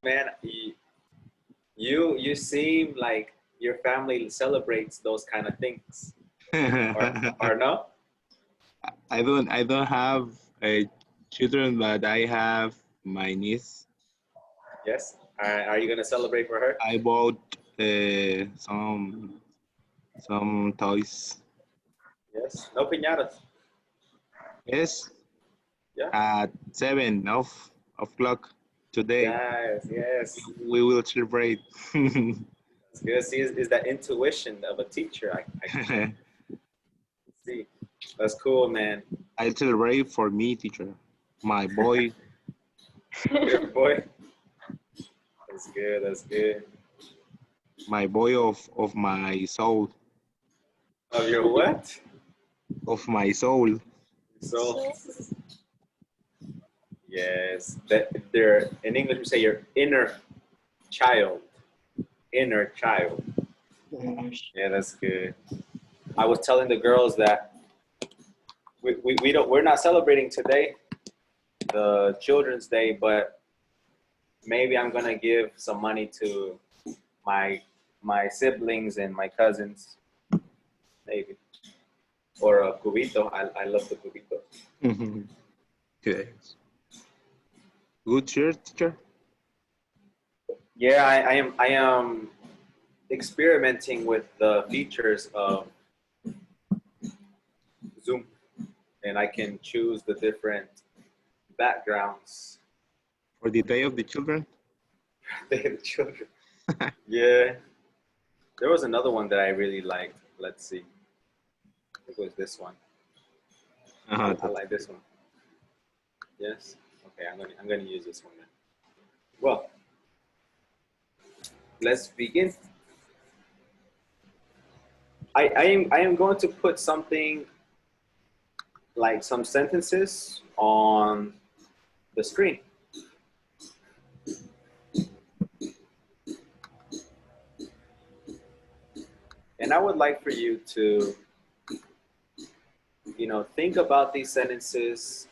Man, you seem like your family celebrates those kind of things, or no? I don't have children, but I have my niece. Yes. Are you gonna celebrate for her? I bought some toys. Yes. No piñatas. Yes, Yeah. at 7 o'clock today Yes. Yes. we will celebrate. That's good. See, is that intuition of a teacher? I see. That's cool, man. I celebrate for me, teacher. My boy, Good boy. That's good. That's good. my boy of my soul, Of your what? of my soul. So yes, that they're in English we say your inner child. Inner child. Yeah, that's good. I was telling the girls that we're not celebrating today, the Children's Day, but maybe I'm gonna give some money to my my siblings and my cousins, maybe. Or a cubito. I love the cubito. Okay. Good shirt, teacher. Yeah, I am experimenting with the features of Zoom, and I can choose the different backgrounds. For the Day of the Children. The children. Yeah, there was another one that I really liked. Let's see. It was this one. I like this one. Yes. Okay, I'm gonna use this one then. Well, let's begin. I am going to put something like some sentences on the screen. And I would like for you to, think about these sentences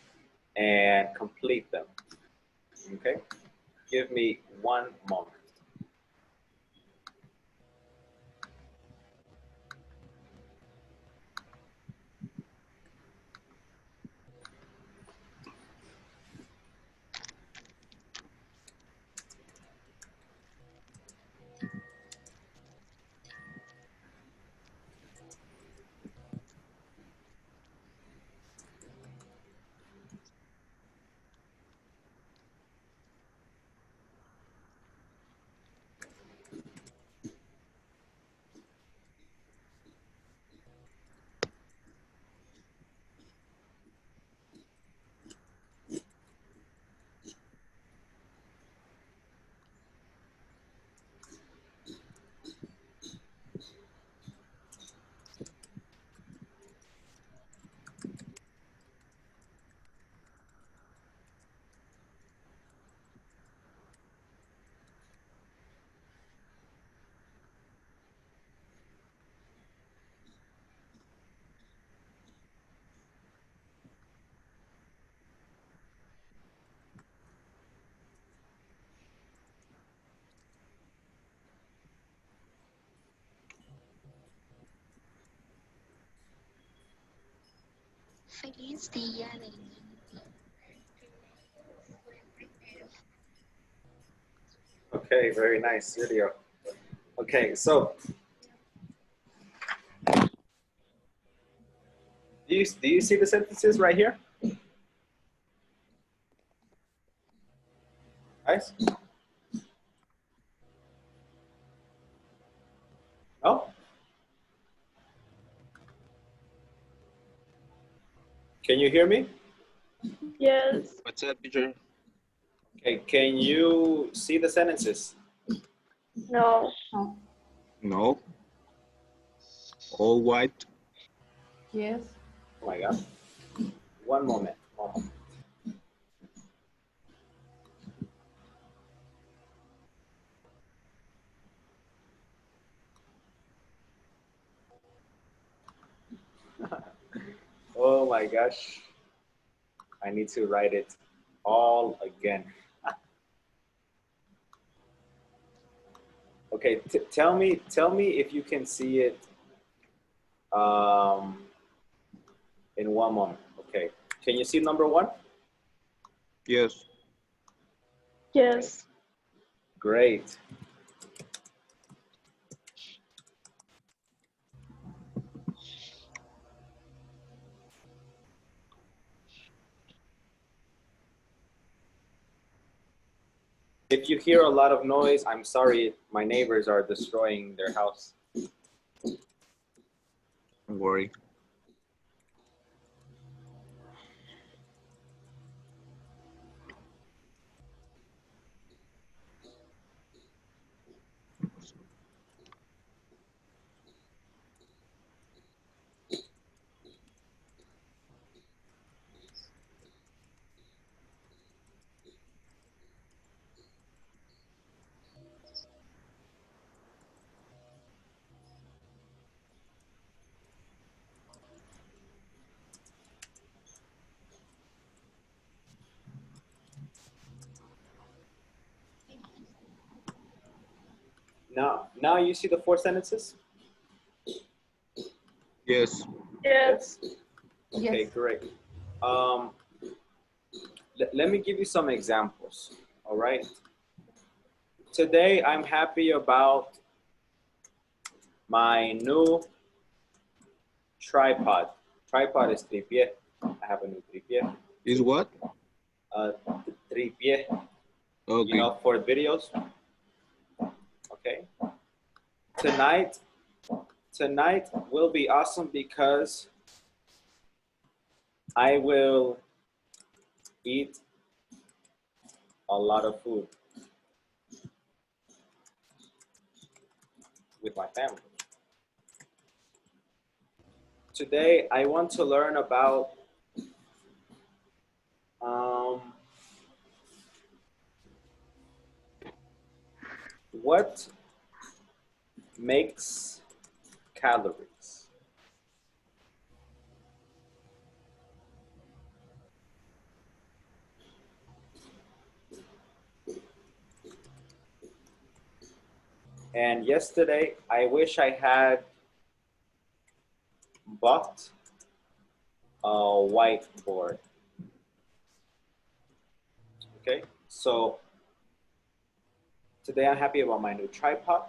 and complete them. Okay? Give me one moment. Feliz Día del Niño. Okay, very nice video. Okay, so do you see the sentences right here? Guys? No? Can you hear me? Yes. What's up, teacher? Okay, can you see the sentences? No. No. All white. Yes. Oh my God. One moment. One moment. Oh my gosh. I need to write it all again. Okay, tell me if you can see it in one moment. Okay, can you see number one? Yes. Yes. Great. If you hear a lot of noise, I'm sorry, my neighbors are destroying their house. Don't worry. Now you see the four sentences? Yes. Yes. Okay, Yes. great. Let me give you some examples, all right? Today, I'm happy about my new tripod. Tripod is tripié. I have a new tripié. Is what? Tripié, Okay. you know, for videos. Okay. Tonight will be awesome because I will eat a lot of food with my family. Today, I want to learn about what makes calories. And yesterday, I wish I had bought a whiteboard. Okay, so today I'm happy about my new tripod.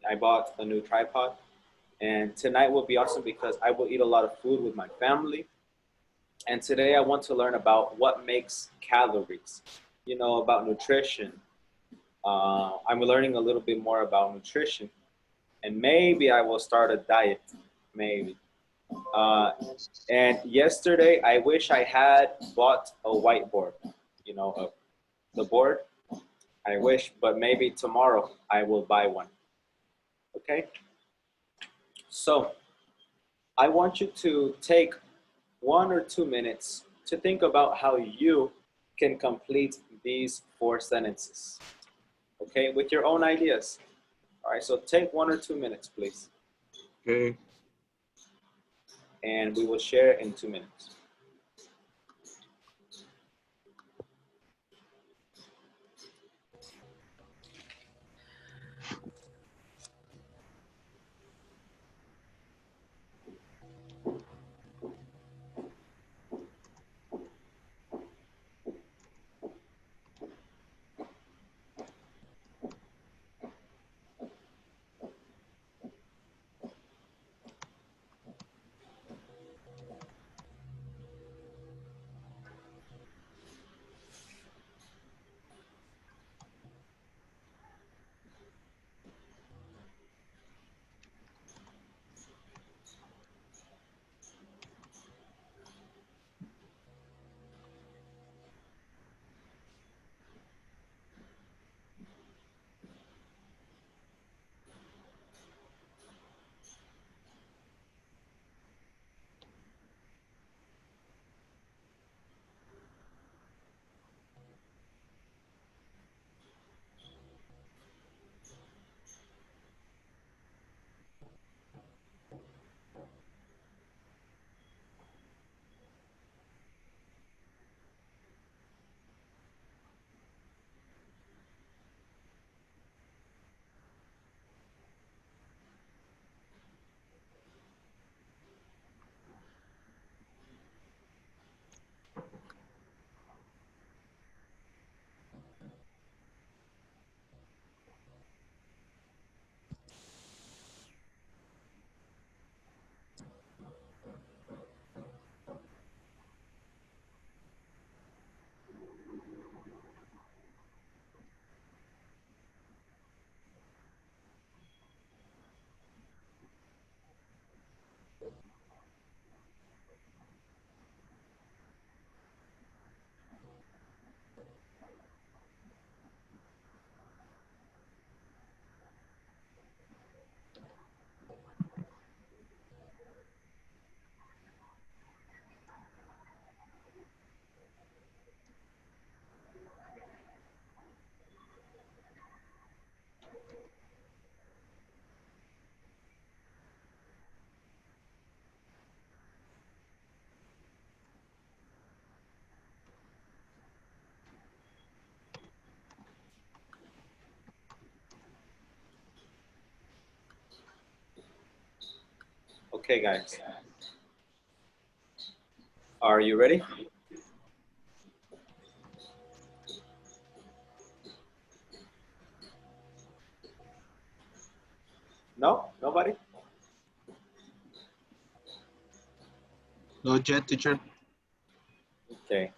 I bought a new tripod, and tonight will be awesome because I will eat a lot of food with my family. And today I want to learn about what makes calories, you know, about nutrition. I'm learning a little bit more about nutrition, and maybe I will start a diet, maybe. And yesterday, I wish I had bought a whiteboard, you know, the board. I wish, but maybe tomorrow I will buy one. Okay? So I want you to take 1 or 2 minutes to think about how you can complete these four sentences. Okay? With your own ideas. All right, so take 1 or 2 minutes, please. Okay. And we will share in 2 minutes. Okay, guys. Are you ready? No? Nobody? Not yet, teacher. Okay.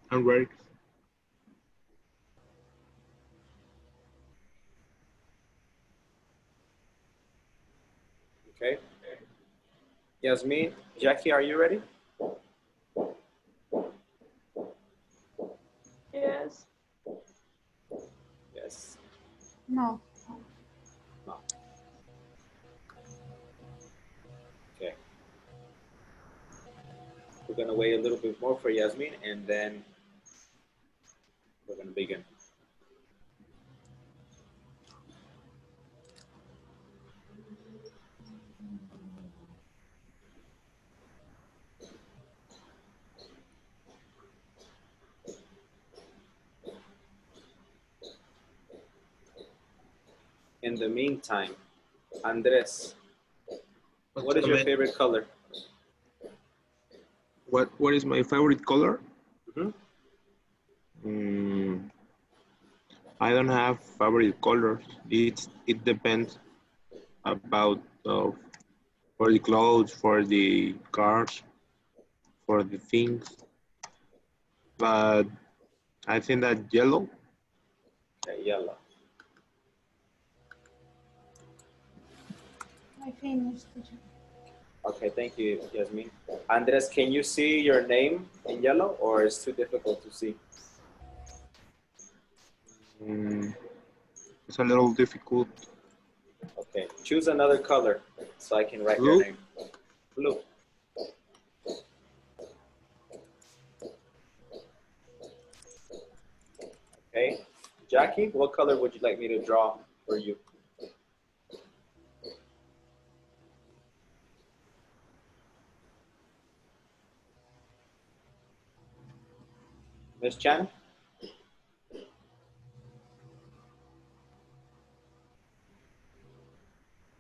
I'm ready. Okay. Yasmin, Jackie, are you ready? Yes. Yes. No. No. Okay. We're gonna wait a little bit more for Yasmin and then we're gonna begin. In the meantime, Andres, what is your favorite color? What is my favorite color? Mm-hmm. I don't have favorite colors. It depends about for the clothes, for the cars, for the things. But I think that yellow. Okay, yellow. I finished, teacher. Okay, thank you, Yasmin. Andres, can you see your name in yellow or it's too difficult to see? It's a little difficult. Okay, choose another color so I can write Blue? your name. Blue. Okay, Jackie, what color would you like me to draw for you? Miss Chan?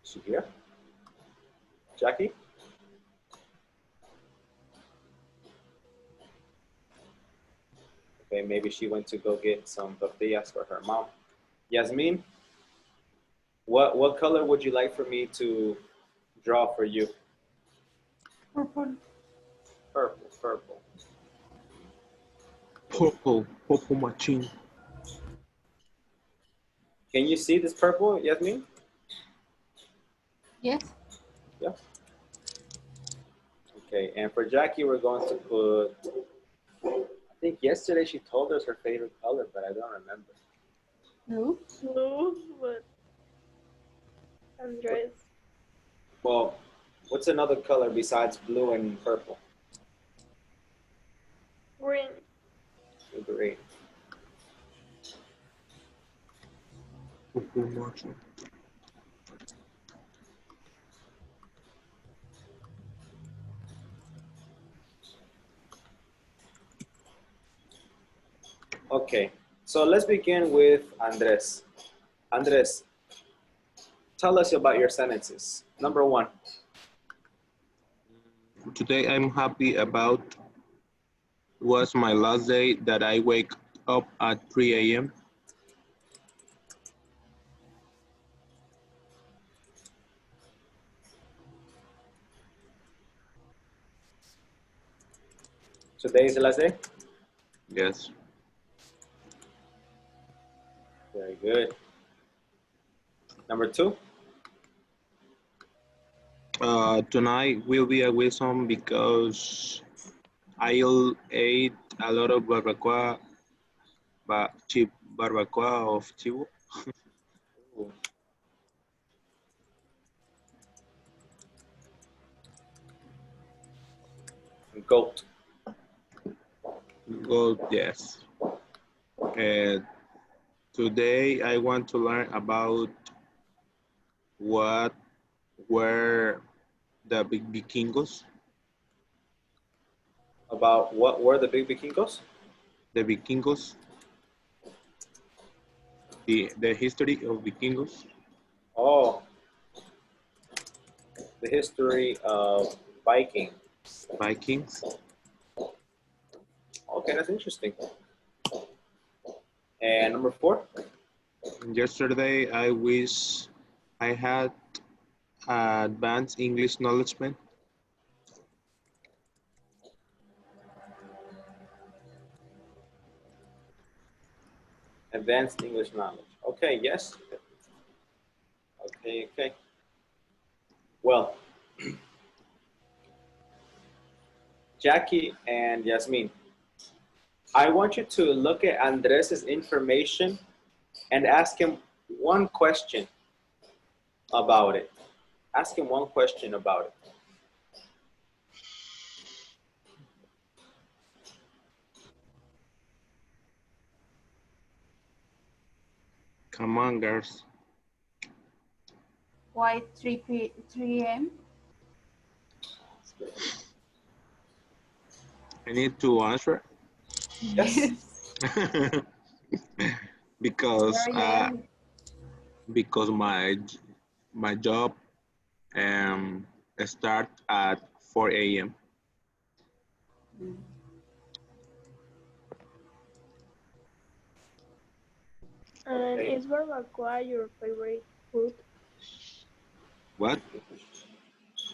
Is she here? Jackie? Okay, maybe she went to go get some tortillas for her mom. Yasmin, what color would you like for me to draw for you? Purple. Purple, purple. Purple machine. Can you see this purple, Yasmin? Yes. Yeah. Okay, and for Jackie, we're going to put, I think yesterday she told us her favorite color, but I don't remember. Blue. Blue, but Andres. Well, what's another color besides blue and purple? Green. Green. Purple machine. Okay, so let's begin with Andres. Andres, tell us about your sentences. Number one. Today I'm happy about was my last day that I wake up at 3 a.m. Today is the last day? Yes. Very good. Number 2? Tonight will be a wisdom because I'll eat a lot of barbacoa, barbacoa of chivo. Ooh. Goat. Good, yes. Today I want to learn about what were the big vikingos. About what were the big vikingos? The vikingos. The history of vikingos. Oh, the history of Viking. Vikings. Okay, that's interesting. And number 4? Yesterday I wish I had advanced English knowledge. Advanced English knowledge. Okay, yes. Okay. Well, Jackie and Yasmin, I want you to look at Andres's information and ask him one question about it. Ask him one question about it. Come on, girls. Why 3 a.m.? I need to answer Yes. because Very early. because my job start at 4 a.m. And Okay. is barbacoa your favorite food? What?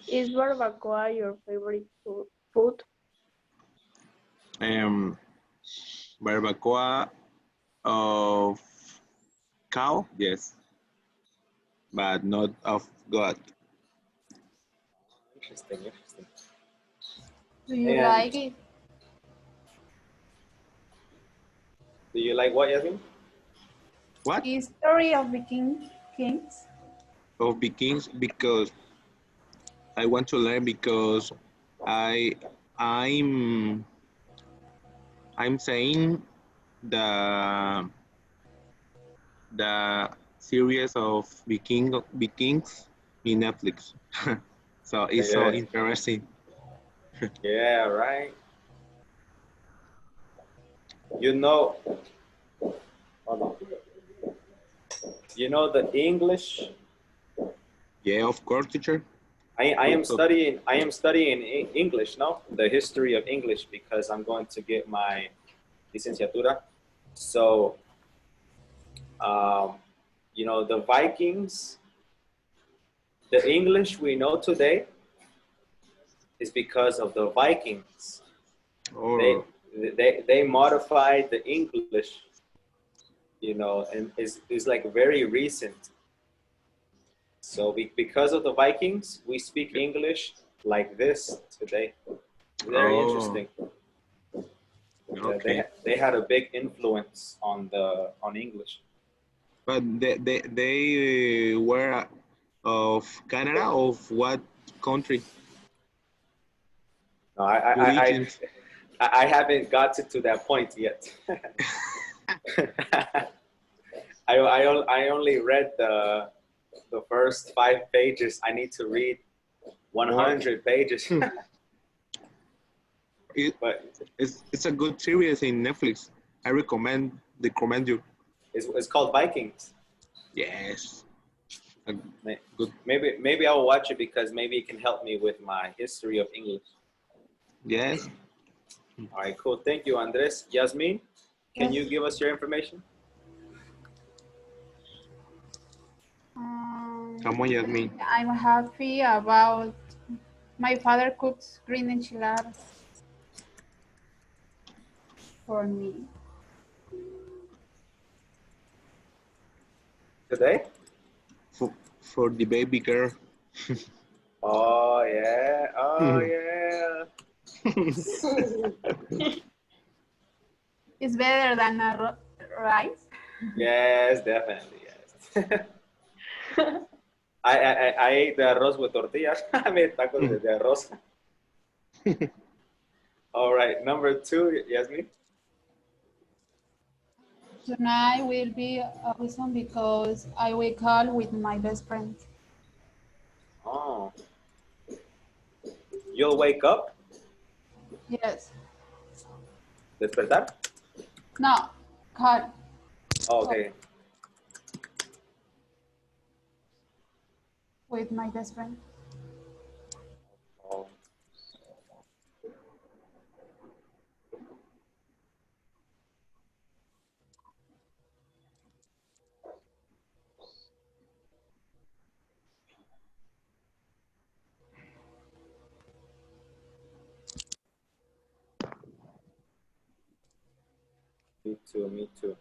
Is barbacoa your favorite food? Barbacoa of cow, yes, but not of God. Interesting. Do you And like it? do you like what, Yasmin? What? History of kings? Of Vikings because I want to learn because I I'm I'm saying the the series of Vikings in Netflix. So it's so Yeah. interesting. Yeah, right. You know, hold on. You know the English. Yeah, of course, teacher. I am studying English, no? The history of English because I'm going to get my licenciatura. So, you know, the Vikings, the English we know today is because of the Vikings. Oh, They modified the English, you know, and is like very recent. So because of the Vikings, we speak English like this today. Very oh, interesting. okay. They had a big influence on English. But they were of Canada, of what country? No, Origins. I haven't got to that point yet. I only read the first 5 pages. I need to read 100 pages. But It's a good series in Netflix. I recommend you. it's called Vikings. Yes. A good. Maybe I'll watch it because maybe it can help me with my history of English. Yes. All right, cool. Thank you, Andres. Yasmin, can Yes. you give us your information? Come on, Yasmin. I'm happy about my father cooks green enchiladas. for me. Today? For the baby girl. Oh yeah. Oh yeah. It's better than rice. Yes, definitely. Yes. I ate the arroz with tortillas. I made tacos de arroz. All right, number 2, Yasmin. Tonight will be awesome because I wake up with my best friend. Oh, you'll wake up, Yes. despertar. No, call Oh, okay. with my best friend. Oh. Me too. Me too.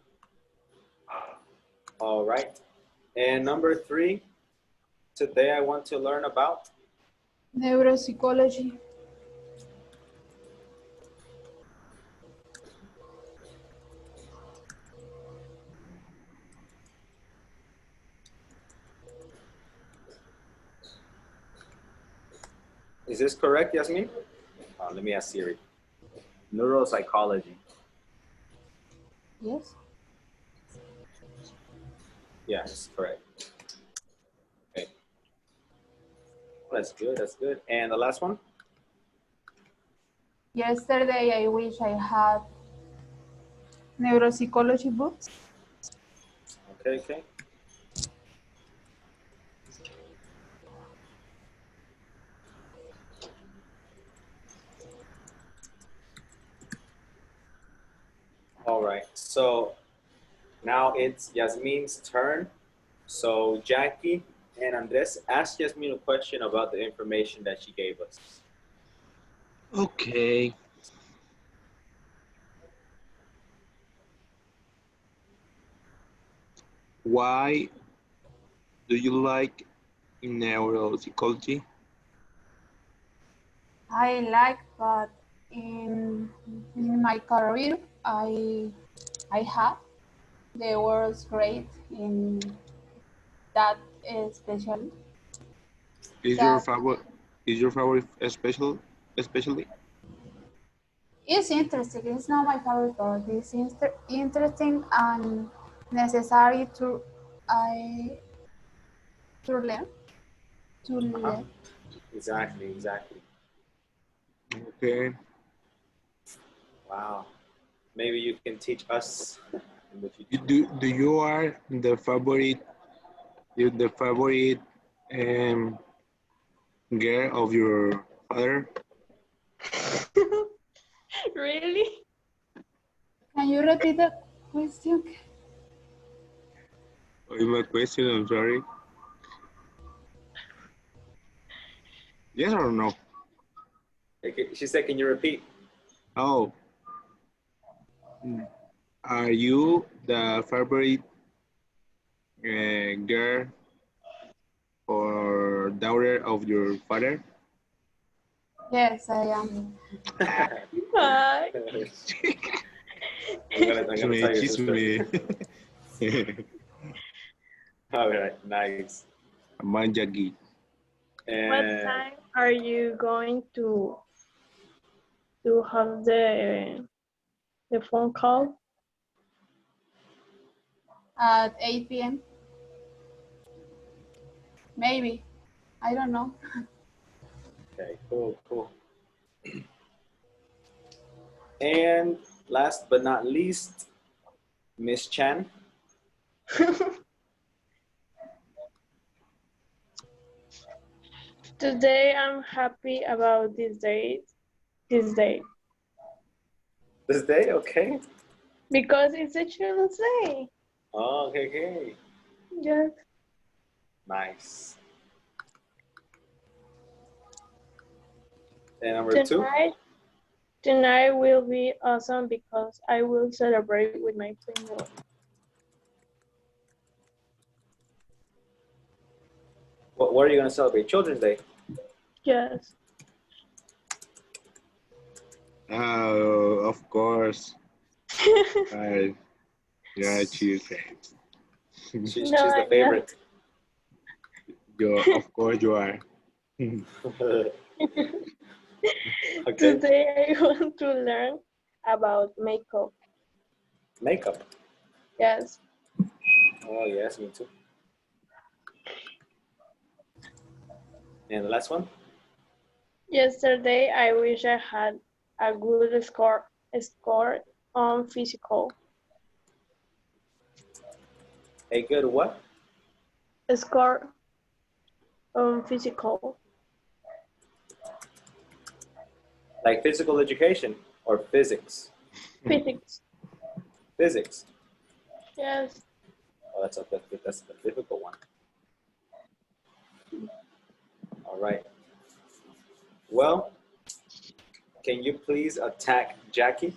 All right. And number 3, today I want to learn about. Neuropsychology. Is this correct, Yasmin? Let me ask Siri. Neuropsychology. Yes. Yeah, it's correct. Okay. That's good. That's good. And the last one? Yesterday I wish I had neuropsychology books. Okay, okay. All right. So now it's Yasmin's turn. So Jackie and Andres, ask Yasmin a question about the information that she gave us. Okay. Why do you like neuropsychology? I like, but in my career I have the world's great in that especially. Is your That favorite? Is your favorite especially? is interesting. It's not my favorite, but it's interesting and necessary to I to learn to Uh-huh. learn. Exactly, exactly. Okay. Wow. Maybe you can teach us in the future. Do you are the favorite um, girl of your father? Really? Can you repeat the question? What is my question? I'm sorry. Yes or no? Okay, she said, can you repeat? Oh, are you the favorite girl or daughter of your father? Yes, I am. Bye. I'm gonna tell your sister. Chisme. All right, nice. Manjagi. What And time are you going to have the phone call? At 8 p.m. Maybe. I don't know. okay, cool, cool. And last but not least, Miss Chan. Today I'm happy about this day. This day. This day, okay. Because it's a Children's Day. Oh, okay, okay. Yes. Nice. And number 2? Tonight will be awesome because I will celebrate with my family. What are you going to celebrate? Children's Day? Yes. Oh, of course. Right. Yeah, children. She's No, the I'm favorite. Of course you are. Okay. Today I want to learn about makeup. Makeup. Yes. Oh, yes, me too. And the last one? Yesterday I wish I had a good score on physical. A good what? A score on physical. Like physical education or physics? Physics. Physics. Yes. Oh, that's a difficult one. All right. Well, can you please attack Jackie?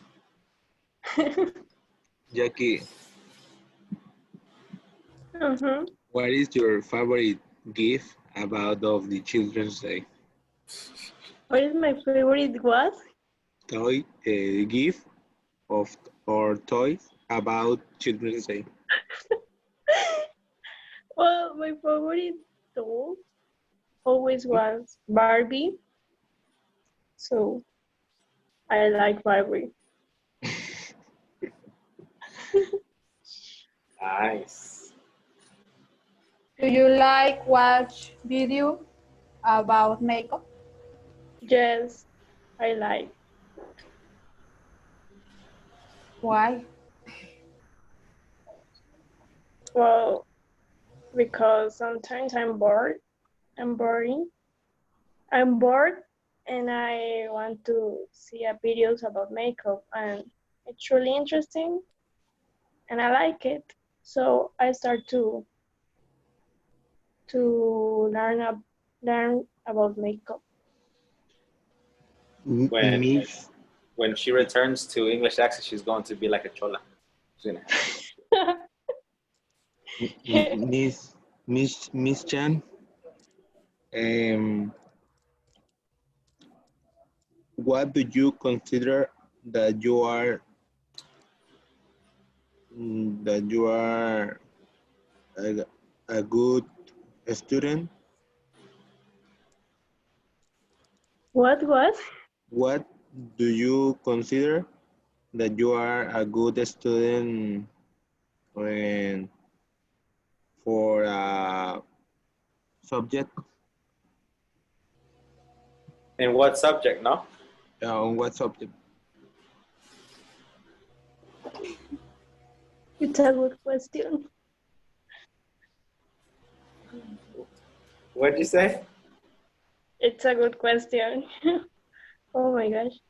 Jackie, what is your favorite gift about of the Children's Day? What is my favorite what? Toy gift of or toys about Children's Day? Well, my favorite doll always was Barbie. So I like Barbie. Nice. Do you like watch video about makeup? Yes, I like. Why? Well, because sometimes I'm bored. I'm boring. I'm bored and I want to see videos about makeup and it's really interesting and I like it. So I start to learn about makeup. When she returns to English accent, she's going to be like a chola. She's gonna Miss Chan, what do you consider that you are a good student? What? What do you consider that you are a good student when for a subject? In what subject, no? On what subject? It's a good question. What did you say? It's a good question. Oh my gosh.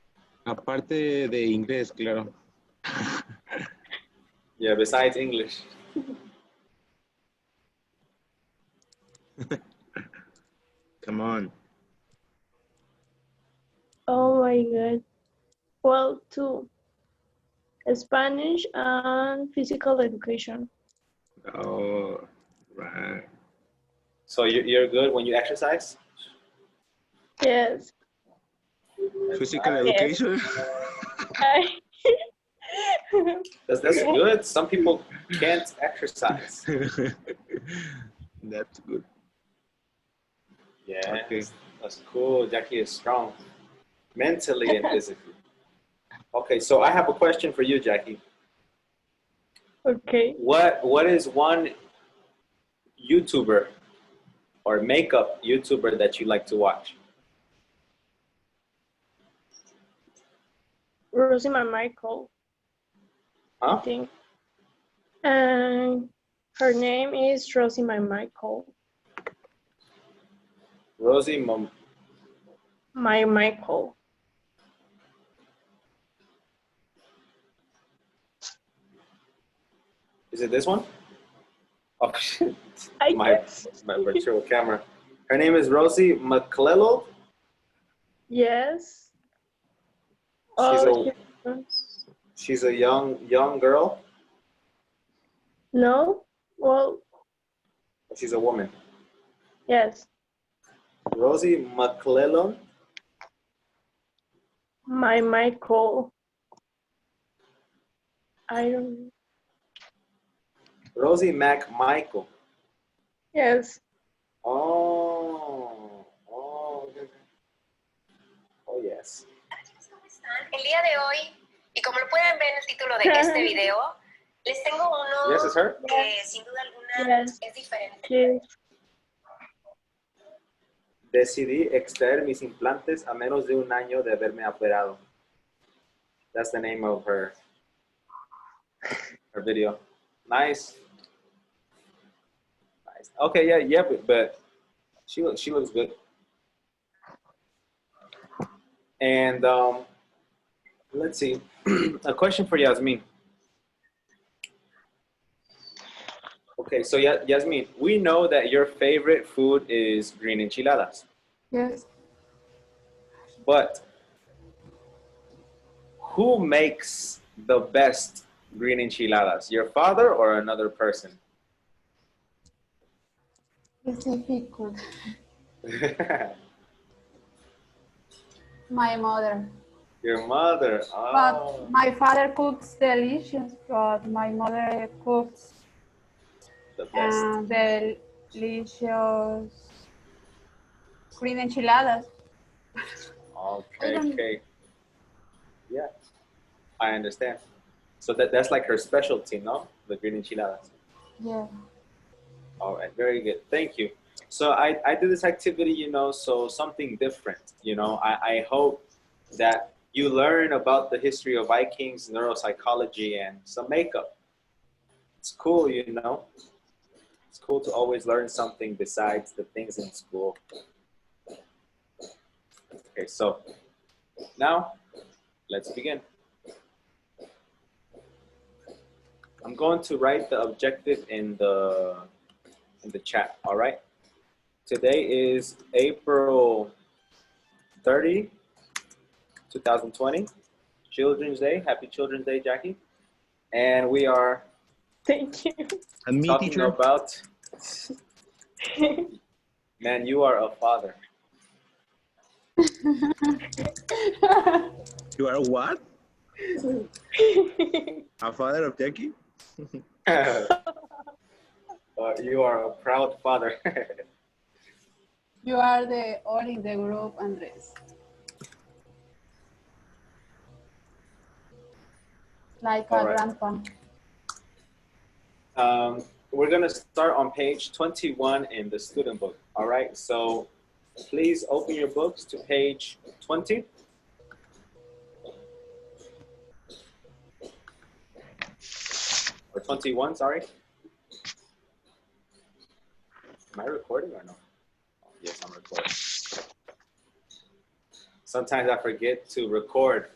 Aparte de inglés, claro. Yeah, besides English. Come on. Oh my god. Well, two. Spanish and physical education. Oh, right. So you're good when you exercise? Yes. Physical Nice. education? That's good. Some people can't exercise. That's good. Yeah, Okay. that's cool. Jackie is strong, mentally and physically. Okay, so I have a question for you, Jackie. Okay. What is one YouTuber or makeup YouTuber that you like to watch? Rosie Michael, Huh? I think. And her name is Rosie Michael. Rosie Michael. Is it this one? Oh shit! I My virtual camera. Her name is Rosie McClelland. Yes. Oh, She's a young girl. no. Well, She's a woman. yes. Rosie McClellan. Michael. I don't. Rosie McMichael. Yes. Oh. Okay. Oh, yes. ¿Cómo están? El día de hoy, y como lo pueden ver en el título de este video, les tengo uno Yes, it's her. que sin duda alguna es diferente. Yes. Decidí extraer mis implantes a menos de un año de haberme operado. That's the name of her video. Nice. Nice. Okay, yeah, but she looks good. And let's see. A question for Yasmin. Okay, so Yasmin, we know that your favorite food is green enchiladas. Yes. But who makes the best green enchiladas? Your father or another person? It's difficult. My mother. Your mother. Oh. But my father cooks delicious, but my mother cooks The best. delicious green enchiladas. Okay. Yeah, I understand. So that's like her specialty, no? The green enchiladas. Yeah. All right, very good. Thank you. So I do this activity, so something different, I hope that you learn about the history of Vikings, neuropsychology, and some makeup. It's cool, It's cool to always learn something besides the things in school. Okay, so now let's begin. I'm going to write the objective in the chat, all right? Today is April 30, 2020, Children's Day. Happy Children's Day, Jackie. And we are Thank you. And me, talking teacher? about, man, you are a father. You are what? A father of Jackie? You are a proud father. You are the all in the group, Andres. Like All a right. grandpa. We're going to start on page 21 in the student book. All right. So please open your books to page 20. Or 21, sorry. Am I recording or no? Oh, yes, I'm recording. Sometimes I forget to record.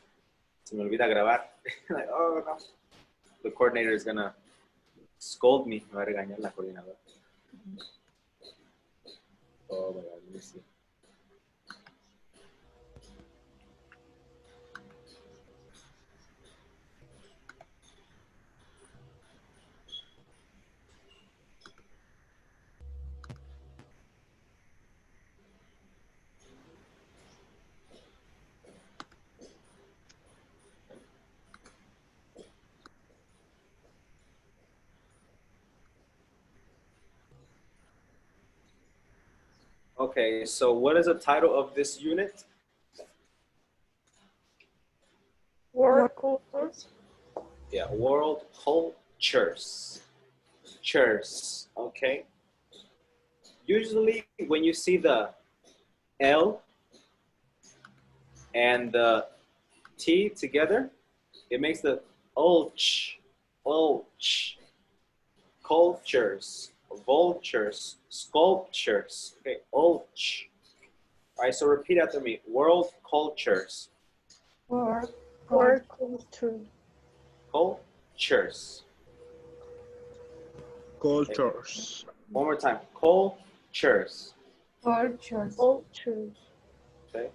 Se me olvida grabar. Like, oh, no. The coordinator is going to scold me. Me va a regañar la coordinadora. Oh, my God. Let me see. Okay, so what is the title of this unit? World cultures. Yeah, world cultures. Churs, okay? Usually when you see the L and the T together, it makes the ulch. Cultures, vultures, sculptures. Okay, ulch. All right, so repeat after me. World cultures. World culture. Cultures. Cultures. One more time. Cultures. cultures. Culture. Okay,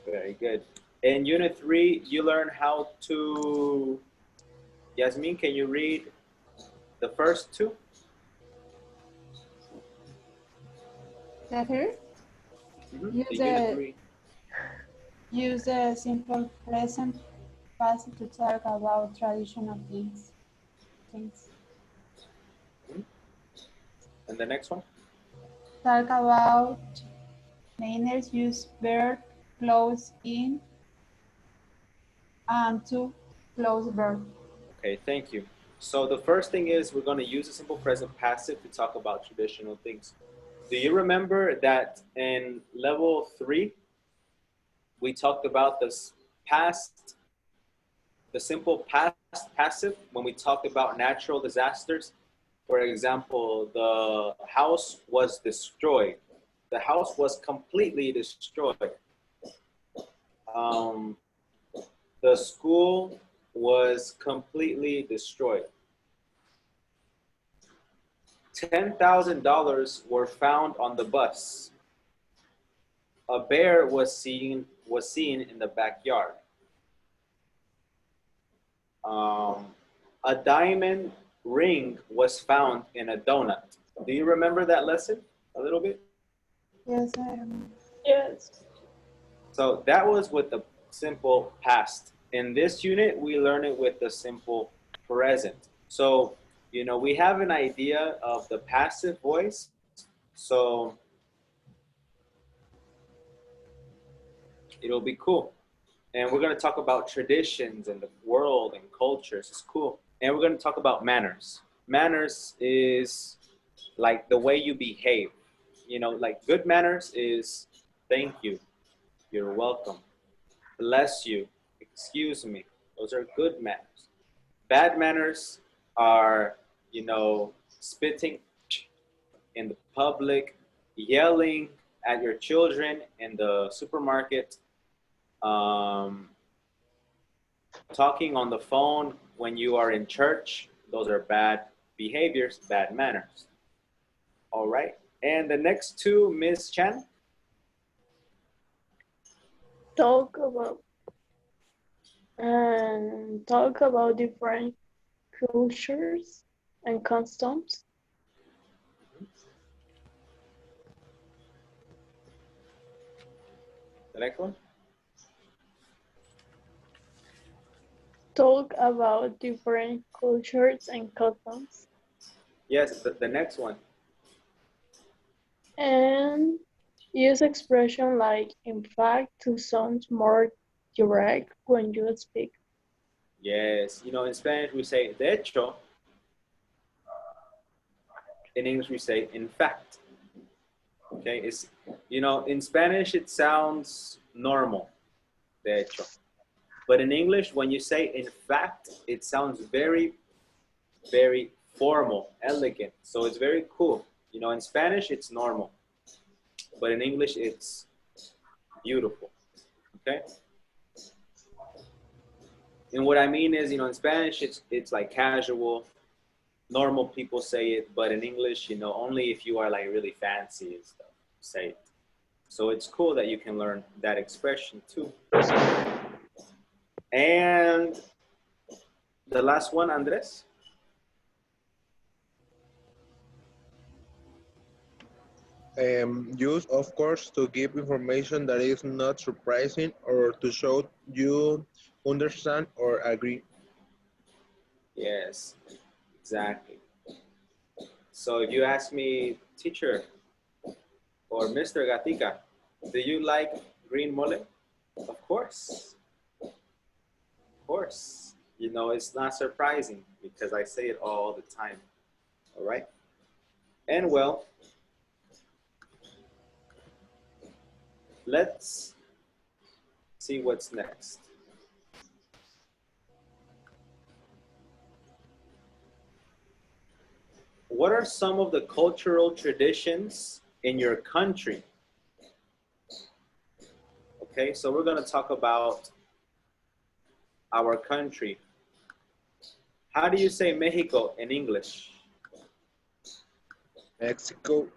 very good. In Unit 3, you learn how to, Yasmin, can you read the first two? The here, In Unit 3. use the simple present passive to talk about traditional things. And the next one? Talk about manners, use verb, close in, and to close verb. Okay, thank you. So the first thing is we're going to use a simple present passive to talk about traditional things. Do you remember that in level 3, we talked about this past, the simple past passive when we talked about natural disasters? For example, the house was destroyed. The house was completely destroyed. The school was completely destroyed. $10,000 were found on the bus. A bear was seen in the backyard. A diamond ring was found in a donut. Do you remember that lesson a little bit? Yes, I remember. Yes. So that was with the simple past. In this unit, we learn it with the simple present. So, you know, we have an idea of the passive voice. So it'll be cool. And we're going to talk about traditions and the world and cultures. It's cool. And we're going to talk about manners. Manners is like the way you behave. You know, like good manners is thank you, you're welcome, bless you, excuse me. Those are good manners. Bad manners are, you know, spitting in the public, yelling at your children in the supermarket, talking on the phone when you are in church. Those are bad behaviors, bad manners. All right. And the next two, Ms. Chan. Talk about different cultures and customs. The next one. Talk about different cultures and customs. Yes, the next one. And use expression like in fact to sound more direct when you speak. Yes, you know, in Spanish we say de hecho. In English we say in fact. Okay, it's, you know, in Spanish it sounds normal, de hecho. But in English, when you say in fact, it sounds very, very formal, elegant. So it's very cool. You know, in Spanish, it's normal. But in English, it's beautiful. Okay? And what I mean is, you know, in Spanish, it's like casual. Normal people say it. But in English, you know, only if you are like really fancy and stuff, say it. So it's cool that you can learn that expression too. And the last one, Andres. Use, of course, to give information that is not surprising or to show you understand or agree. Yes, exactly. So if you ask me, teacher or Mr. Gatica, do you like green mole? Of course. Of course. You know, it's not surprising because I say it all the time. All right? And well, let's see what's next. What are some of the cultural traditions in your country? Okay, so we're going to talk about our country. How do you say Mexico in English? Mexico.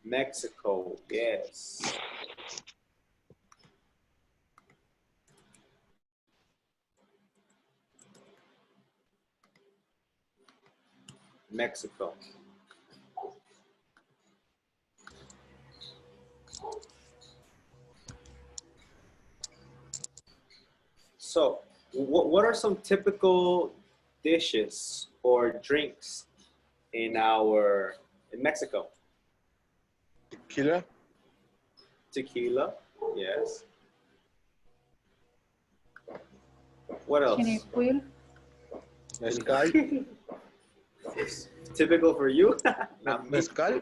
Mexico, yes. Mexico. So, what are some typical dishes or drinks in Mexico? Tequila. Tequila, yes. What else? Chinicuil. Mezcal. Typical for you? Not me. Mezcal.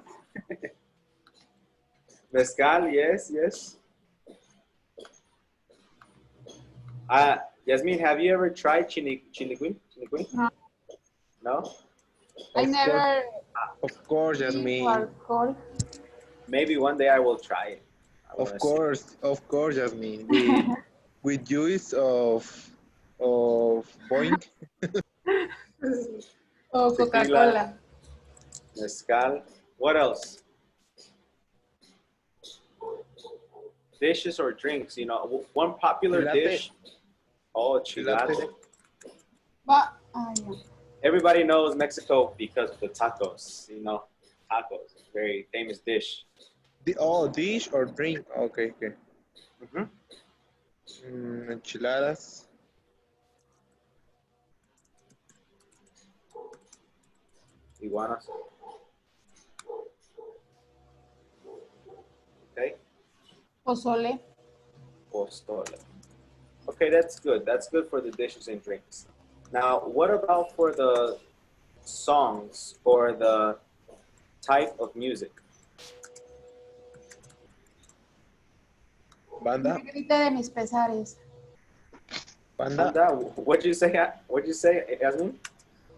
Mezcal, yes, yes. Yasmin, have you ever tried chinicuil? No. No? I never Of course, drink Jasmine. alcohol. Maybe one day I will try it. Of course, Jasmine. With juice of Boeing. O Coca-Cola. Mezcal. What else? Dishes or drinks, one popular Chilate. dish. Oh, chilate. Chilate. But, yeah. Everybody knows Mexico because of the tacos, tacos, very famous dish. Dish or drink? Okay. Enchiladas. Iguanas. Okay. Pozole. Pozole. Okay, that's good. That's good for the dishes and drinks. Now, what about for the songs or the type of music? Banda. Negrita de mis pesares. Banda. What'd you say, Yasmin?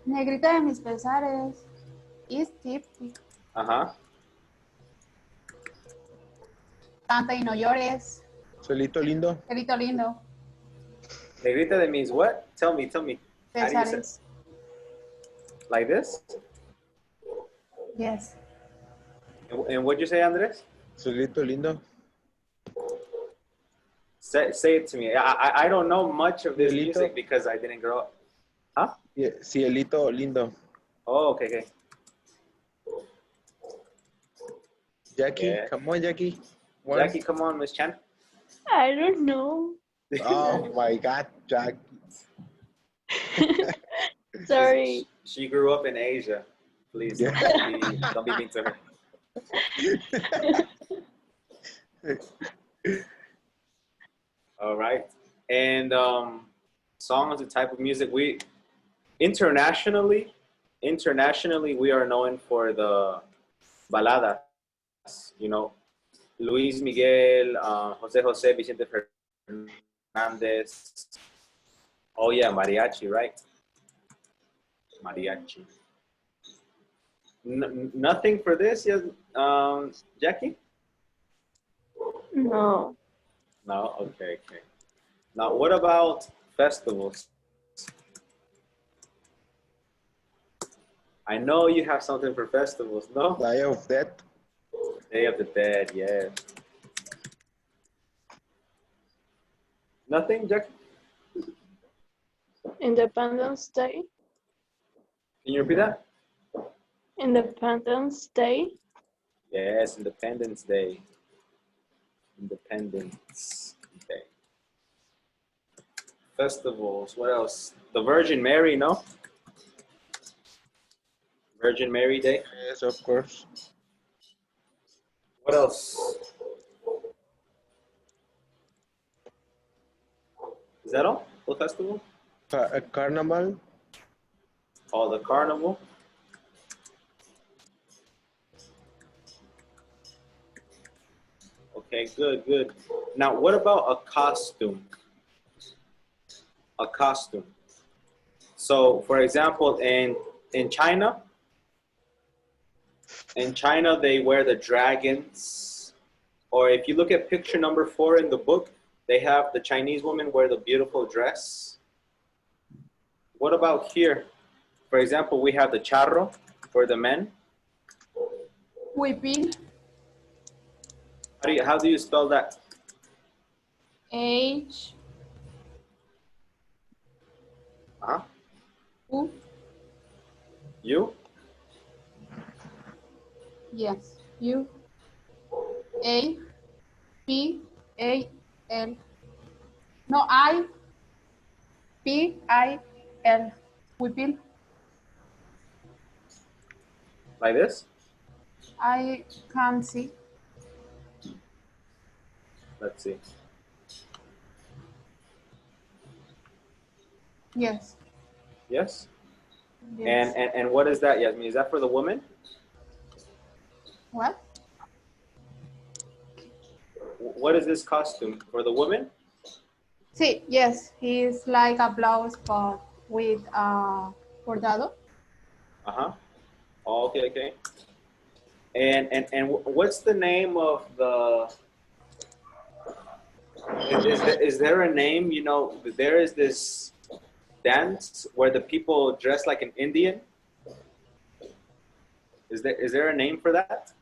Negrita de mis pesares. Is typical. Uh-huh. Canta y no llores. Solito lindo. Perito lindo. Negrita that means what? Tell me. How do you say Pesares. it? Like this? Yes. And what'd you say, Andres? Solito lindo. Say it to me. I don't know much of this Cielito. music because I didn't grow up. Huh? Yeah, cielito lindo. Oh, okay. Jackie, Yeah. come on, Jackie. Jackie, come on, Miss Chan. I don't know. Oh my God, Jackie. Sorry. She grew up in Asia. Please Yeah. don't be mean to her. All right. And song is a type of music. Internationally, we are known for the baladas. Luis Miguel, Jose, Vicente Fernandez. Oh yeah, mariachi, right? Mariachi. Nothing for this, yes, Jackie? No. No, okay. Now, what about festivals? I know you have something for festivals, no? Day of Death. Day of the Dead, yeah. Nothing, Jackie? Independence Day. Can you repeat that? Independence Day. Yes, Independence Day. Independence Day. Festivals, what else? The Virgin Mary, no? Virgin Mary Day. Yes, of course. What else? Is that all? The festival? Carnival. Oh, the carnival. Okay, good. Now, what about a costume? A costume. So, for example, in China, they wear the dragons. Or if you look at picture number 4 in the book, they have the Chinese woman wear the beautiful dress. What about here? For example, we have the charro for the men. Whipping. How do you spell that? H. Uh-huh. U. You? Yes. U-A-P-A-L. No, I-P-I-L. Wipil. Like this? I can see. Let's see. Yes. Yes? Yes. And what is that, Yasmin? Is that for the woman? What? What is this costume? For the woman? Sí, yes. He's like a blouse, but with bordado. Uh-huh. Oh, okay, okay. And what's the name of the... Is there a name? You know, there is this dance where the people dress like an Indian. Is there a name for that?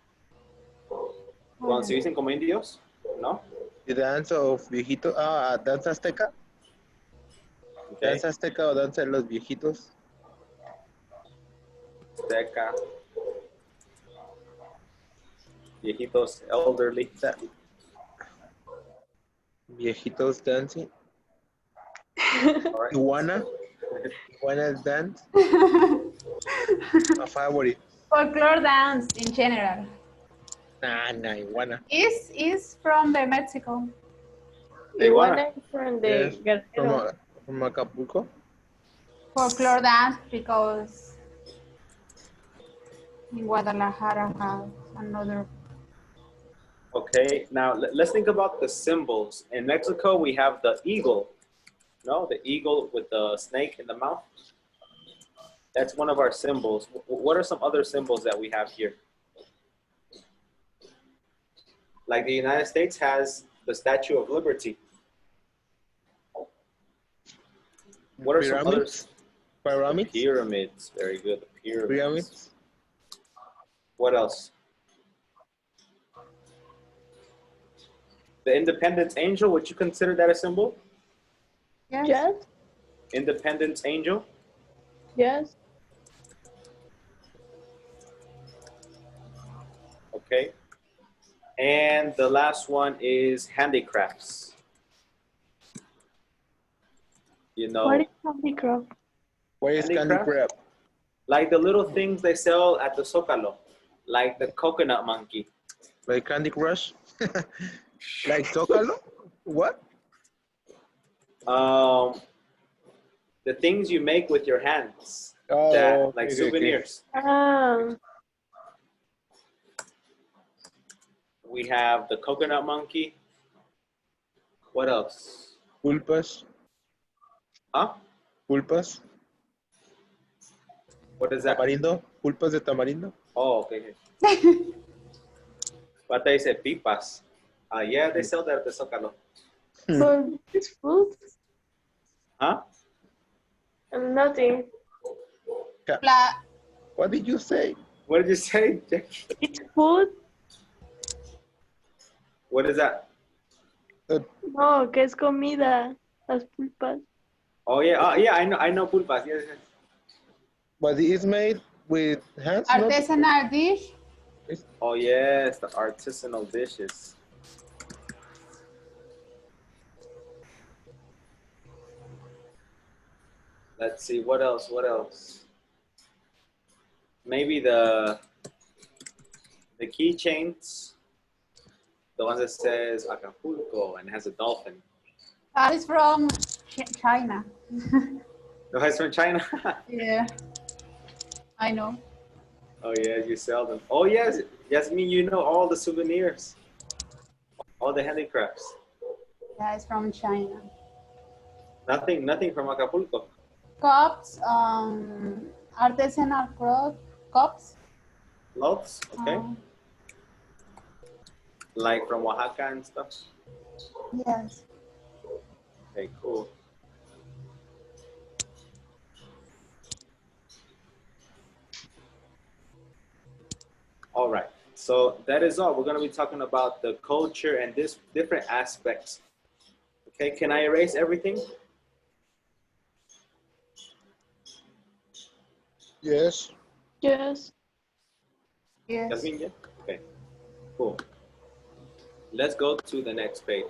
Cuando se visten como indios? No? The dance of viejito. Ah, danza azteca. Okay. Danza azteca o danza de los viejitos. Azteca. Viejitos, elderly. Viejitos dancing. All right. Iguana's dance. My favorite. Folklore dance in general. Nah, iguana. Is from the Mexico. The iguana. Iguana from the Yes, Guerrero. from Acapulco. Folklore dance because in Guadalajara has another. Okay, now let's think about the symbols. In Mexico, we have the eagle. No, the eagle with the snake in the mouth. That's one of our symbols. What are some other symbols that we have here? Like the United States has the Statue of Liberty. What are some others? Pyramids. Pyramids. Very good. The pyramids. What else? The Independence Angel. Would you consider that a symbol? Yes. Yes, Independence Angel. yes. Okay. And the last one is handicrafts. You know, What is handicraft? What is candy Handicraft? crab? like the little things they sell at the Zócalo, like the coconut monkey. Like Candy Crush? Like Zócalo? What? The things you make with your hands, Oh, that like okay, souvenirs. We have the coconut monkey. What else? Pulpas. Huh? Pulpas. What is that? Tamarindo. Pulpas de tamarindo. Oh, okay. What they say, pipas. Yeah, they sell that at the Zócalo. So this food? Huh? Nothing. What did you say? What did you say, Jack? It's food? What is that? No, que es comida. Las pulpas. Oh yeah, yeah, I know pulpas. Yes, yes. But it's made with hands, no? Artisanal dish. Oh yes, the artisanal dishes. Let's see, what else? What else? Maybe the keychains, the ones that says Acapulco and has a dolphin. That is from China. No, it's from China. Yeah, I know. Oh yeah, you sell them. Oh yes, Yasmin, you know all the souvenirs, all the handicrafts. Yeah, it's from China. Nothing from Acapulco. Cups, artisanal cups. Loaves, okay. Like from Oaxaca and stuff. Yes. Okay, cool. All right, so that is all. We're going to be talking about the culture and this different aspects. Okay, can I erase everything? Yes. Yes. Yes. Yasmin, yeah? Okay, cool. Let's go to the next page.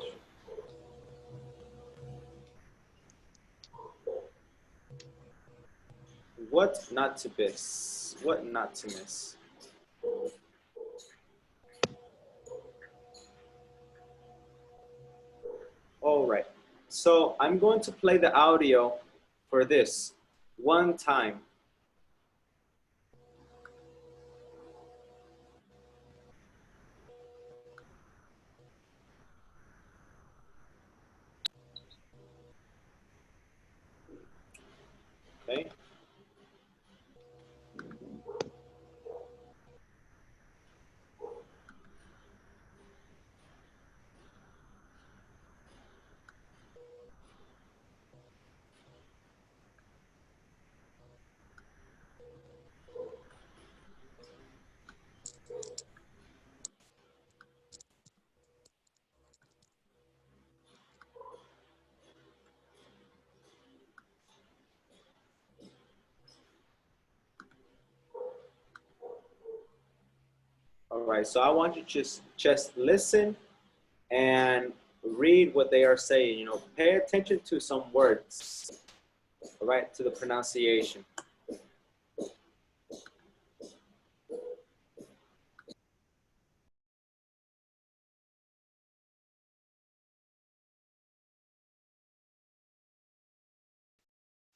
What not to miss? What not to miss? All right. So I'm going to play the audio for this one time. Okay. All right. So I want you to just listen and read what they are saying. You know, pay attention to some words. All right, to the pronunciation.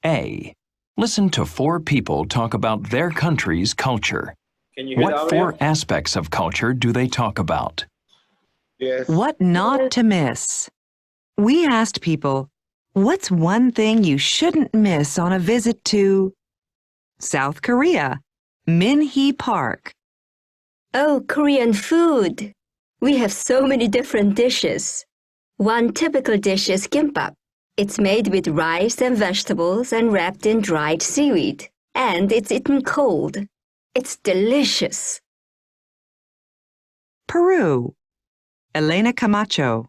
A. Listen to four people talk about their country's culture. Can you hear the What audio? four aspects of culture do they talk about? Yes. What not to miss. We asked people, what's one thing you shouldn't miss on a visit to South Korea, Min-hee Park? Oh, Korean food! We have so many different dishes. One typical dish is kimbap. It's made with rice and vegetables and wrapped in dried seaweed. And it's eaten cold. It's delicious. Peru, Elena Camacho.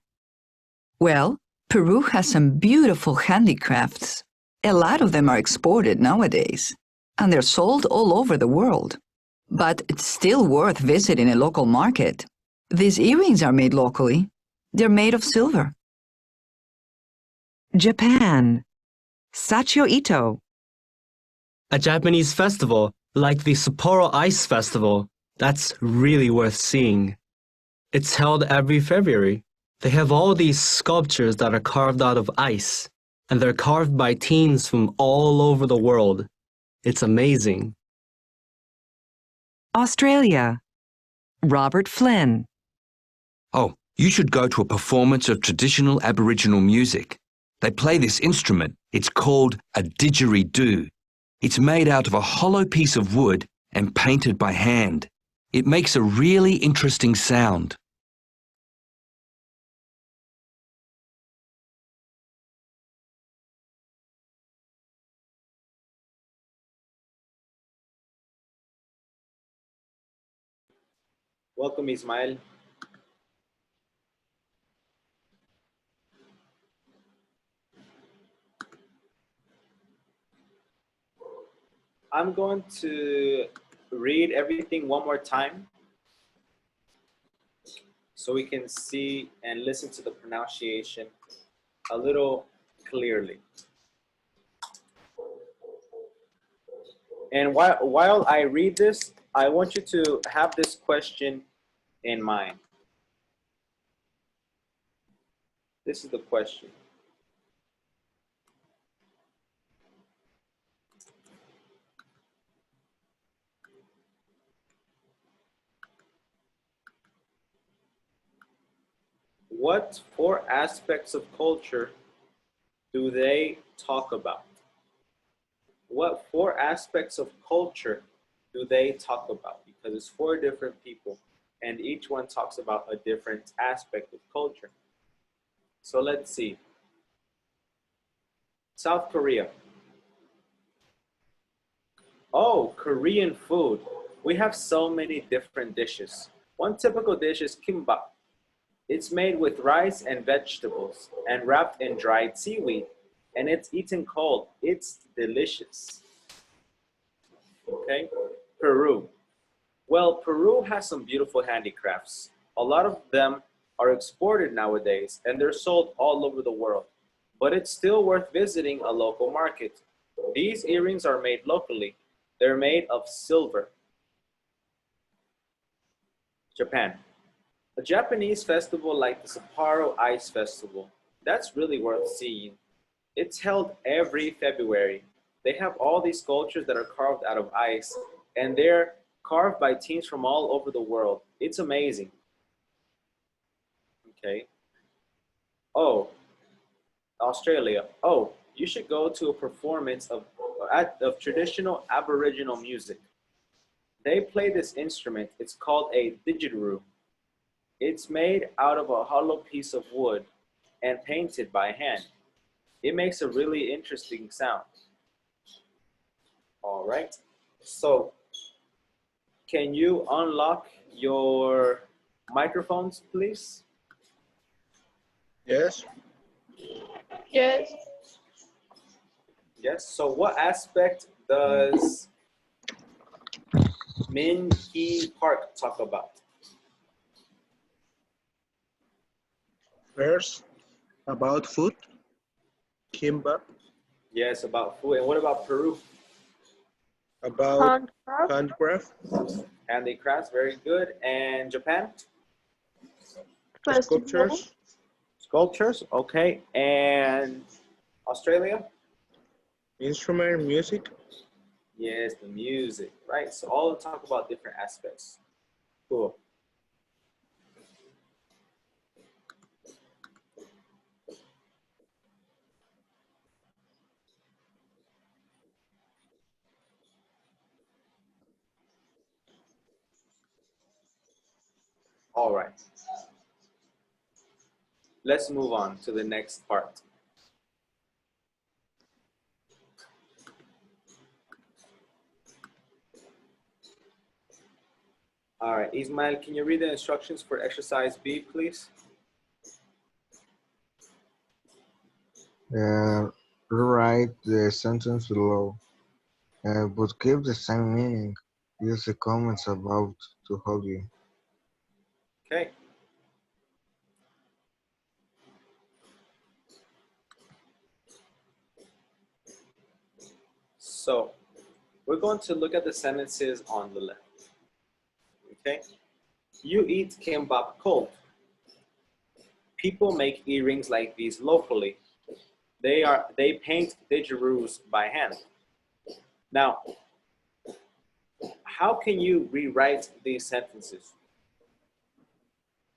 Well, Peru has some beautiful handicrafts. A lot of them are exported nowadays, and they're sold all over the world. But it's still worth visiting a local market. These earrings are made locally. They're made of silver. Japan, Sachio Ito. A Japanese festival, like the Sapporo Ice Festival, that's really worth seeing. It's held every February. They have all these sculptures that are carved out of ice, and they're carved by teens from all over the world. It's amazing. Australia, Robert Flynn. Oh, you should go to a performance of traditional Aboriginal music. They play this instrument. It's called a didgeridoo. It's made out of a hollow piece of wood and painted by hand. It makes a really interesting sound. Welcome, Ismael. I'm going to read everything one more time so we can see and listen to the pronunciation a little clearly. And while I read this, I want you to have this question in mind. This is the question. What four aspects of culture do they talk about? What four aspects of culture do they talk about? Because it's four different people, and each one talks about a different aspect of culture. So let's see. South Korea. Oh, Korean food. We have so many different dishes. One typical dish is kimbap. It's made with rice and vegetables and wrapped in dried seaweed, and it's eaten cold. It's delicious. Okay, Peru. Well, Peru has some beautiful handicrafts. A lot of them are exported nowadays and they're sold all over the world, but it's still worth visiting a local market. These earrings are made locally. They're made of silver. Japan. A Japanese festival like the Sapporo Ice Festival. That's really worth seeing. It's held every February. They have all these sculptures that are carved out of ice, and they're carved by teams from all over the world. It's amazing. Okay. Oh, Australia. Oh, you should go to a performance of traditional Aboriginal music. They play this instrument. It's called a didgeridoo. It's made out of a hollow piece of wood and painted by hand. It makes a really interesting sound. All right. So, can you unlock your microphones, please? Yes. Yes. Yes. So, what aspect does Min-Hee Park talk about? First, about food. Kimbap. Yes, about food. And what about Peru? About handcraft. Handicrafts, very good. And Japan? Sculptures. Sculptures, okay. And Australia? Instrument, music. Yes, the music, right? So all talk about different aspects. Cool. All right. Let's move on to the next part. All right, Ismail, can you read the instructions for exercise B, please? Rewrite the sentence below, but keep the same meaning. Use the comments above to help you. Okay. So we're going to look at the sentences on the left. Okay. You eat kimbap cold. People make earrings like these locally. They paint didgeridoos by hand. Now, how can you rewrite these sentences?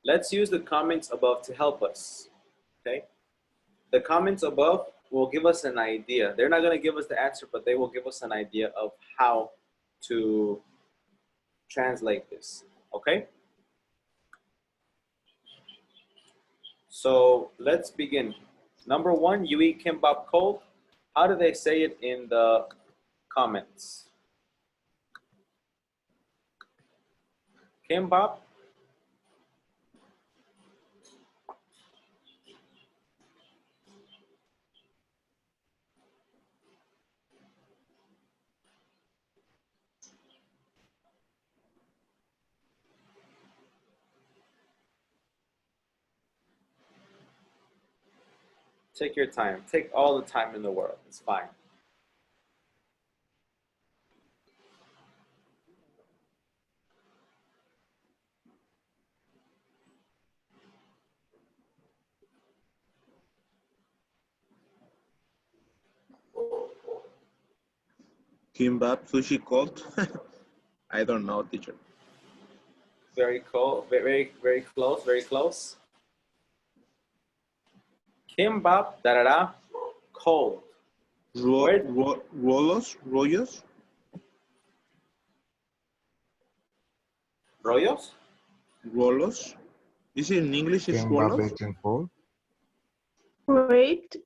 Let's use the comments above to help us. Okay. The comments above will give us an idea. They're not going to give us the answer, but they will give us an idea of how to translate this. Okay. So let's begin. Number one, you eat kimbap cold. How do they say it in the comments? Kimbap. Take your time. Take all the time in the world. It's fine. Kimbap, sushi cold. I don't know, teacher. Very cold. Very, very close. Very close. Kimbap, cold. Rollos? Rollos? Rollos? Is it in English? It's Kimbap rollos? eating cold? Wait.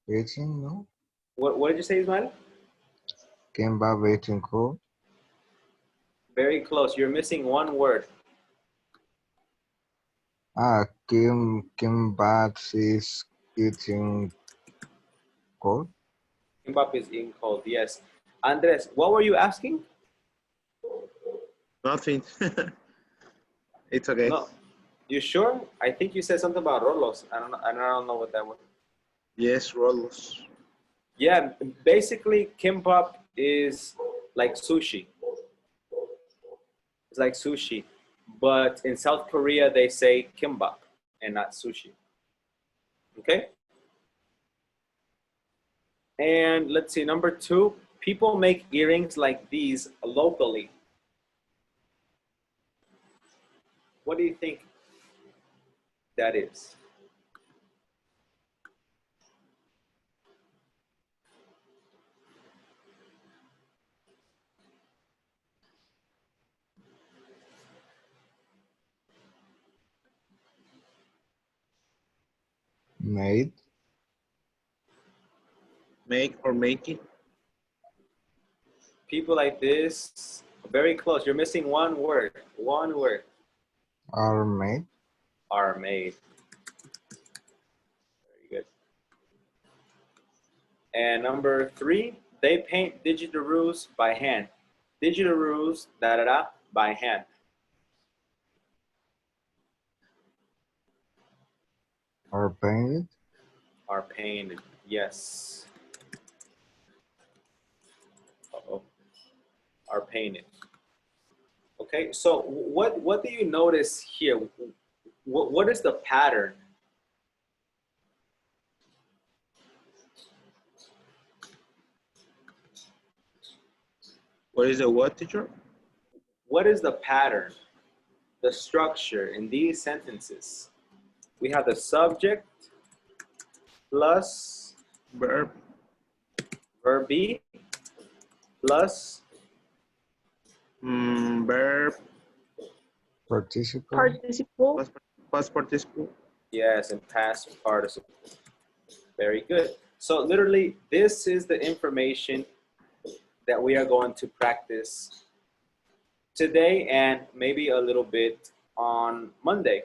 Eating, no? What did you say, Ismael? Kimbap eating cold? Very close. You're missing one word. Kimbap is eating cold? Kimbap is eating cold, yes. Andres, what were you asking? Nothing. It's okay. No. You sure? I think you said something about rolos. I don't know what that was. Yes, rolos. Yeah, basically kimbap is like sushi. It's like sushi. But in South Korea, they say kimbap and not sushi. Okay? And let's see, number 2, people make earrings like these locally. What do you think that is? Made. Make or making. People like this, very close. You're missing one word. One word. Are made. Are made. Very good. And number 3, they paint didgeridoos by hand. Didgeridoos, by hand. Are painted. Are painted, yes. Uh-oh. Are painted. Okay, so what do you notice here? What is the pattern? What is the what, teacher? What is the pattern, the structure in these sentences? We have the subject plus verb be plus verb participle. Past participle. Yes, and past participle. Very good. So literally, this is the information that we are going to practice today and maybe a little bit on Monday.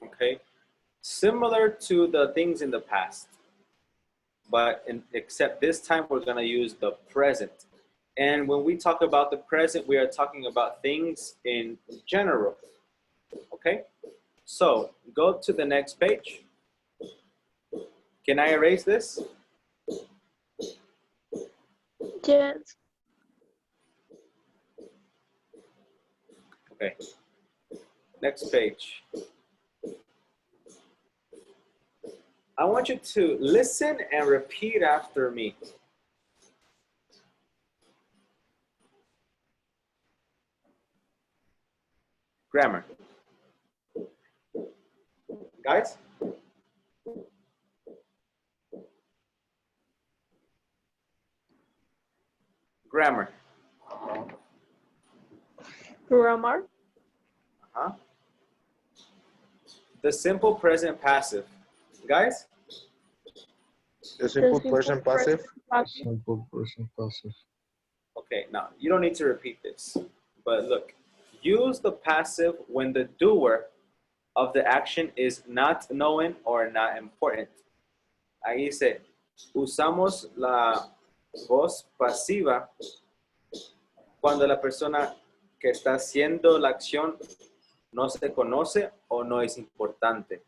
Okay, similar to the things in the past, but except this time we're going to use the present. And when we talk about the present, we are talking about things in general. Okay, so go to the next page. Can I erase this? Yes. Okay, next page. I want you to listen and repeat after me. Grammar. Guys? Grammar. Grammar. Uh-huh. The simple present passive. Guys? The simple present passive. Simple present passive. Okay, now you don't need to repeat this, but look, use the passive when the doer of the action is not known or not important. Ahí dice, usamos la voz pasiva cuando la persona que está haciendo la acción no se conoce o no es importante.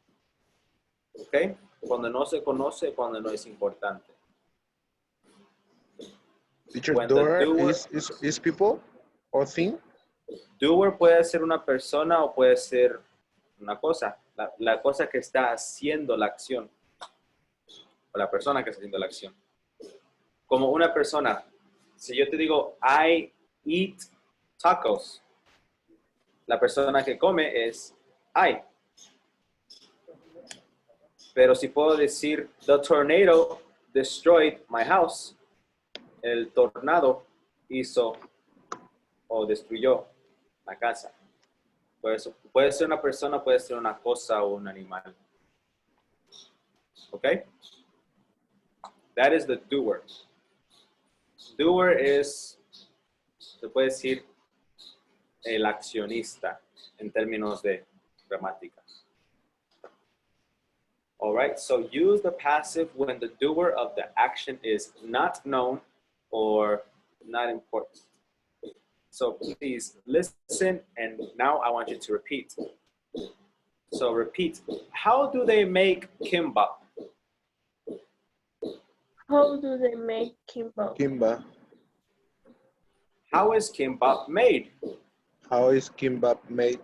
¿Ok? Cuando no se conoce, cuando no es importante. Teacher, doer is people or thing? Doer puede ser una persona o puede ser una cosa. La cosa que está haciendo la acción. O la persona que está haciendo la acción. Como una persona. Si yo te digo, I eat tacos. La persona que come es I. Pero si puedo decir, the tornado destroyed my house. El tornado hizo o destruyó la casa. Puede ser una persona, puede ser una cosa o un animal. Okay? That is the doer. Doer es, se puede decir, el accionista en términos de gramática. All right, so use the passive when the doer of the action is not known or not important. So please listen, and now I want you to repeat. So repeat. How do they make kimbap? How do they make kimbap? Kimbap. How is kimbap made? How is kimbap made?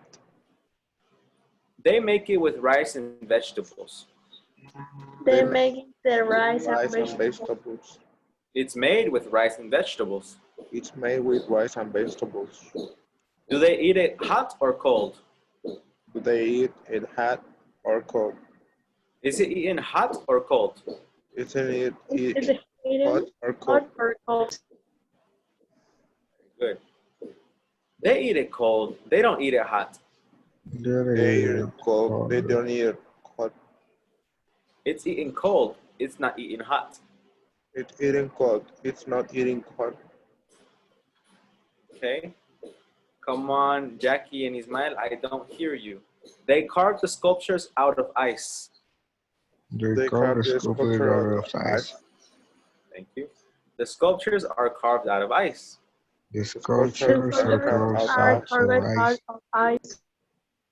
They make it with rice and vegetables. They make the rice and and vegetables. vegetables. It's made with rice and vegetables. It's made with rice and vegetables. Do they eat it hot or cold? Do they eat it hot or cold? Is it eaten hot or cold? Isn't it Is it hot or cold? hot or cold? Good. They eat it cold. They don't eat it hot. They eat it cold. They don't eat it hot. It's eaten cold. It's not eaten hot. It's eating cold. It's not eating hot. Okay. Come on, Jackie and Ismail, I don't hear you. They carve the sculptures out of ice. They carve the sculpture out of ice. Thank you. The sculptures are carved out of ice. The sculptures are carved out of ice.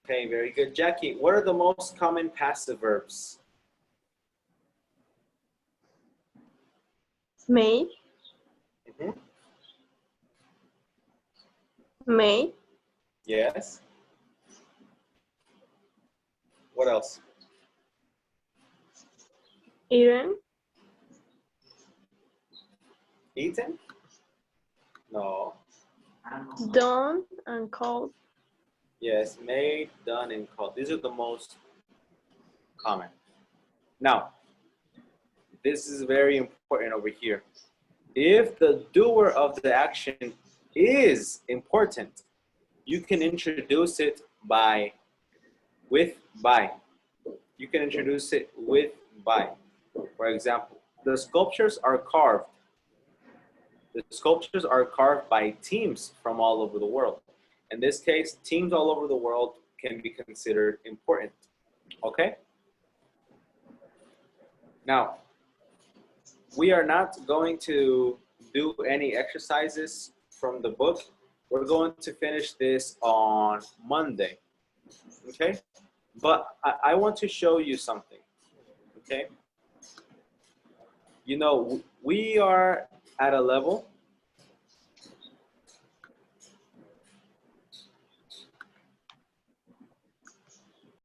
Okay, very good. Jackie, what are the most common passive verbs? Made. Mm-hmm. Made. Yes. What else? Eaten. Eaten? No. Done and cold. Yes, made, done, and called. These are the most common. Now, this is very important over here. If the doer of the action is important, you can introduce it with by. You can introduce it with by. For example, the sculptures are carved. The sculptures are carved by teams from all over the world. In this case, teams all over the world can be considered important. Okay? Now, we are not going to do any exercises from the book. We're going to finish this on Monday. Okay? But I want to show you something. Okay? You know, we are at a level